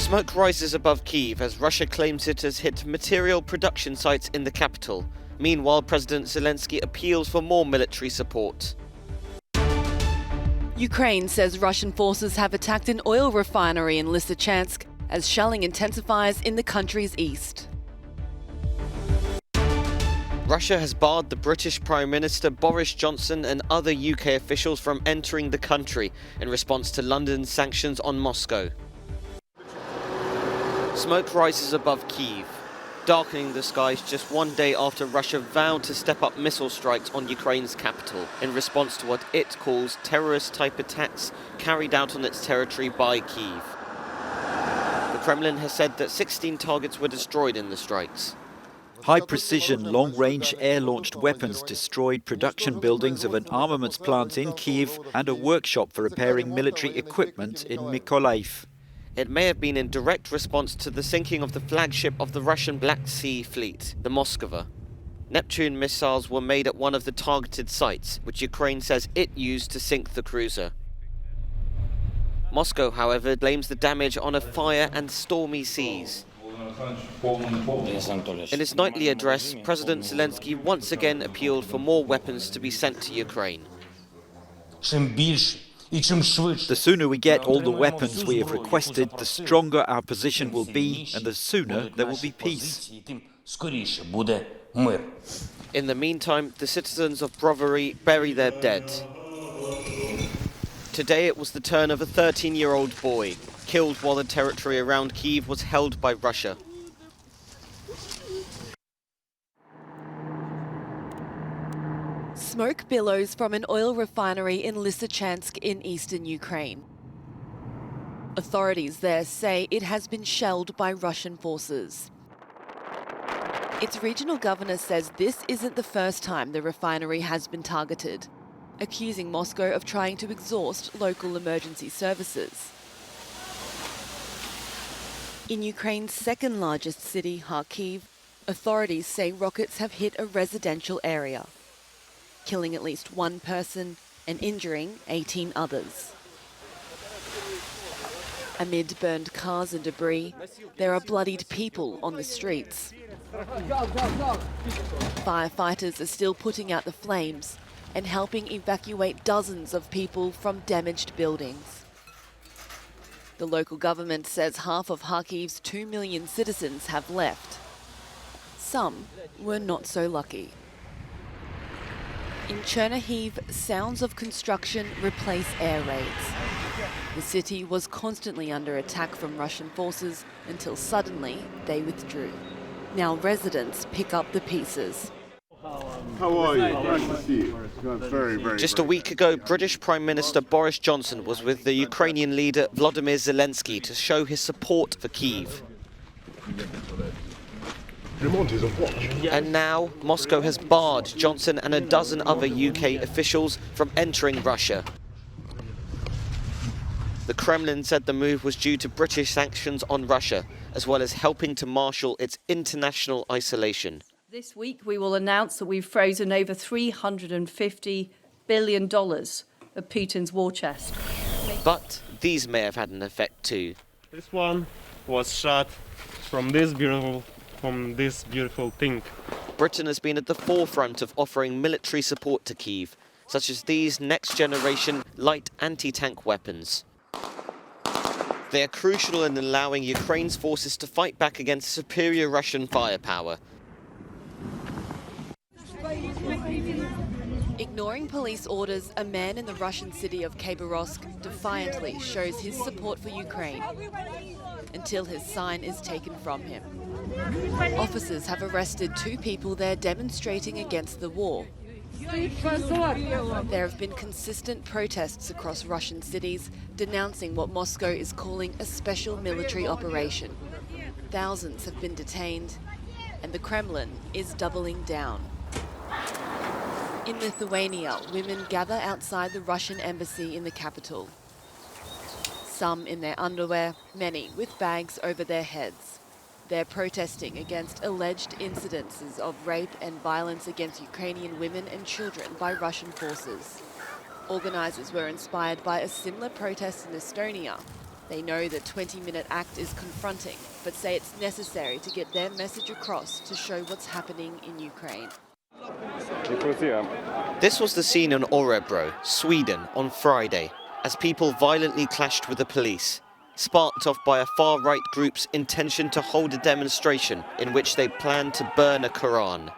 Smoke rises above Kyiv as Russia claims it has hit material production sites in the capital. Meanwhile, President Zelensky appeals for more military support. Ukraine says Russian forces have attacked an oil refinery in Lysychansk as shelling intensifies in the country's east. Russia has barred the British Prime Minister Boris Johnson and other UK officials from entering the country in response to London's sanctions on Moscow. Smoke rises above Kyiv, darkening the skies just one day after Russia vowed to step up missile strikes on Ukraine's capital in response to what it calls terrorist-type attacks carried out on its territory by Kyiv. The Kremlin has said that 16 targets were destroyed in the strikes. High-precision, long-range air-launched weapons destroyed production buildings of an armaments plant in Kyiv and a workshop for repairing military equipment in Mykolaiv. It may have been in direct response to the sinking of the flagship of the Russian Black Sea Fleet, the Moskva. Neptune missiles were made at one of the targeted sites, which Ukraine says it used to sink the cruiser. Moscow, however, blames the damage on a fire and stormy seas. In his nightly address, President Zelensky once again appealed for more weapons to be sent to Ukraine. The sooner we get all the weapons we have requested, the stronger our position will be, and the sooner there will be peace. In the meantime, the citizens of Brovary bury their dead. Today it was the turn of a 13-year-old boy, killed while the territory around Kyiv was held by Russia. Smoke billows from an oil refinery in Lysychansk in eastern Ukraine. Authorities there say it has been shelled by Russian forces. Its regional governor says this isn't the first time the refinery has been targeted, accusing Moscow of trying to exhaust local emergency services. In Ukraine's second largest city, Kharkiv, authorities say rockets have hit a residential area, killing at least one person and injuring 18 others. Amid burned cars and debris, there are bloodied people on the streets. Firefighters are still putting out the flames and helping evacuate dozens of people from damaged buildings. The local government says half of Kharkiv's 2 million citizens have left. Some were not so lucky. In Chernihiv, sounds of construction replace air raids. The city was constantly under attack from Russian forces until suddenly they withdrew. Now residents pick up the pieces. How are you? Nice to see you. Very Just a week ago, British Prime Minister Boris Johnson was with the Ukrainian leader Volodymyr Zelensky to show his support for Kyiv. And now, Moscow has barred Johnson and a dozen other UK officials from entering Russia. The Kremlin said the move was due to British sanctions on Russia, as well as helping to marshal its international isolation. This week we will announce that we've frozen over $350 billion of Putin's war chest. But these may have had an effect too. This one was shot from this beautiful thing. Britain has been at the forefront of offering military support to Kyiv, such as these next-generation light anti-tank weapons. They are crucial in allowing Ukraine's forces to fight back against superior Russian firepower. Ignoring police orders, a man in the Russian city of Khabarovsk defiantly shows his support for Ukraine until his sign is taken from him. Officers have arrested 2 people there demonstrating against the war. There have been consistent protests across Russian cities denouncing what Moscow is calling a special military operation. Thousands have been detained, and the Kremlin is doubling down. In Lithuania, women gather outside the Russian embassy in the capital. Some in their underwear, many with bags over their heads. They're protesting against alleged incidences of rape and violence against Ukrainian women and children by Russian forces. Organisers were inspired by a similar protest in Estonia, They know the 20-minute act is confronting, but say it's necessary to get their message across to show what's happening in Ukraine. This was the scene in Örebro, Sweden, on Friday, as people violently clashed with the police, sparked off by a far-right group's intention to hold a demonstration in which they planned to burn a Quran.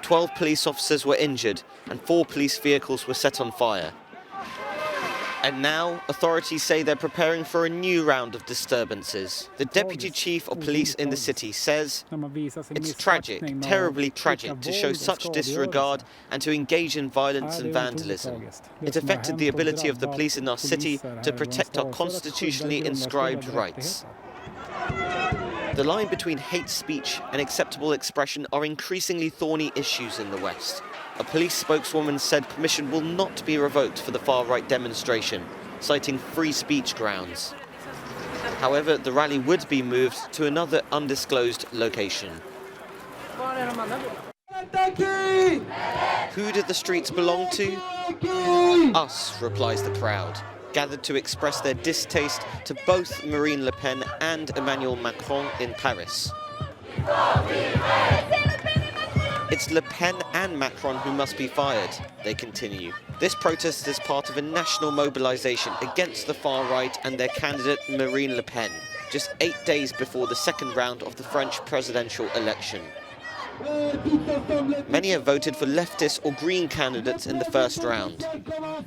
12 police officers were injured and 4 police vehicles were set on fire. And now, authorities say they're preparing for a new round of disturbances. The deputy chief of police in the city says it's tragic, terribly tragic, to show such disregard and to engage in violence and vandalism. It affected the ability of the police in our city to protect our constitutionally inscribed rights. The line between hate speech and acceptable expression are increasingly thorny issues in the West. A police spokeswoman said permission will not be revoked for the far-right demonstration, citing free speech grounds. However, the rally would be moved to another undisclosed location. Who did the streets belong to? Us, replies the crowd, gathered to express their distaste to both Marine Le Pen and Emmanuel Macron in Paris. It's Le Pen and Macron who must be fired, they continue. This protest is part of a national mobilisation against the far right and their candidate Marine Le Pen, just 8 days before the second round of the French presidential election. Many have voted for leftist or green candidates in the first round.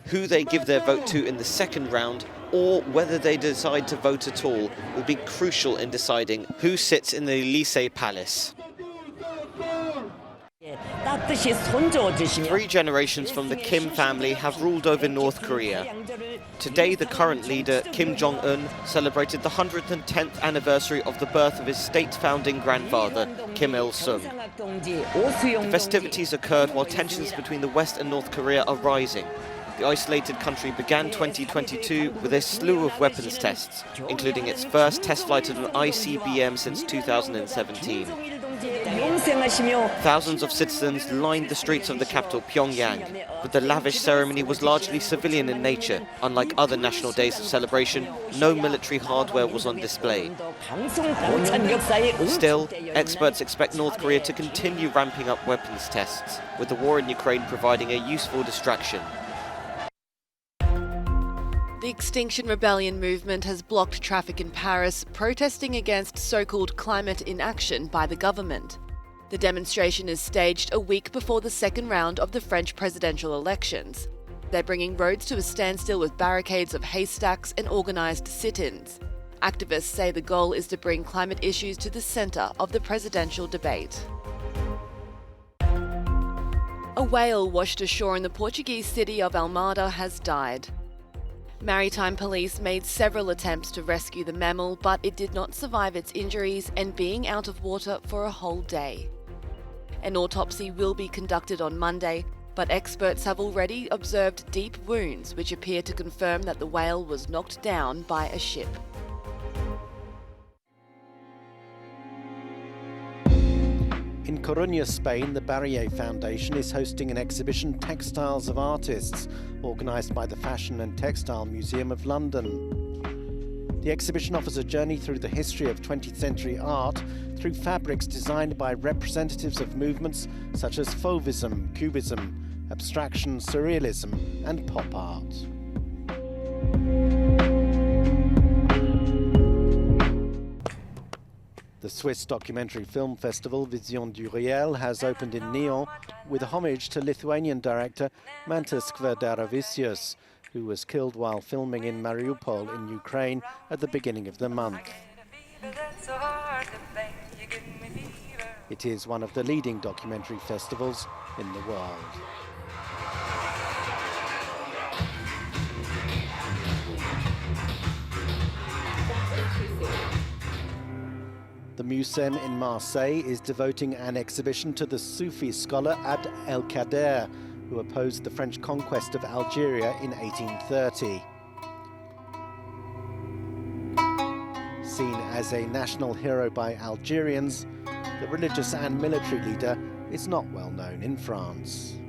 Who they give their vote to in the second round, or whether they decide to vote at all, will be crucial in deciding who sits in the Élysée Palace. 3 generations from the Kim family have ruled over North Korea. Today, the current leader, Kim Jong-un, celebrated the 110th anniversary of the birth of his state-founding grandfather, Kim Il-sung. The festivities occurred while tensions between the West and North Korea are rising. The isolated country began 2022 with a slew of weapons tests, including its first test flight of an ICBM since 2017. Thousands of citizens lined the streets of the capital, Pyongyang, but the lavish ceremony was largely civilian in nature. Unlike other national days of celebration, no military hardware was on display. Still, experts expect North Korea to continue ramping up weapons tests, with the war in Ukraine providing a useful distraction. The Extinction Rebellion movement has blocked traffic in Paris, protesting against so-called climate inaction by the government. The demonstration is staged a week before the second round of the French presidential elections. They're bringing roads to a standstill with barricades of haystacks and organised sit-ins. Activists say the goal is to bring climate issues to the centre of the presidential debate. A whale washed ashore in the Portuguese city of Almada has died. Maritime police made several attempts to rescue the mammal, but it did not survive its injuries and being out of water for a whole day. An autopsy will be conducted on Monday, but experts have already observed deep wounds which appear to confirm that the whale was knocked down by a ship. In Coruña, Spain, the Barrier Foundation is hosting an exhibition, Textiles of Artists, organised by the Fashion and Textile Museum of London. The exhibition offers a journey through the history of 20th century art through fabrics designed by representatives of movements such as Fauvism, Cubism, Abstraction, Surrealism and Pop Art. The Swiss documentary film festival Vision du Réel has opened in Nyon with a homage to Lithuanian director Mantas Kvedaravičius, who was killed while filming in Mariupol in Ukraine at the beginning of the month. It is one of the leading documentary festivals in the world. The Museum in Marseille is devoting an exhibition to the Sufi scholar Abd el-Kader, who opposed the French conquest of Algeria in 1830. Seen as a national hero by Algerians, the religious and military leader is not well known in France.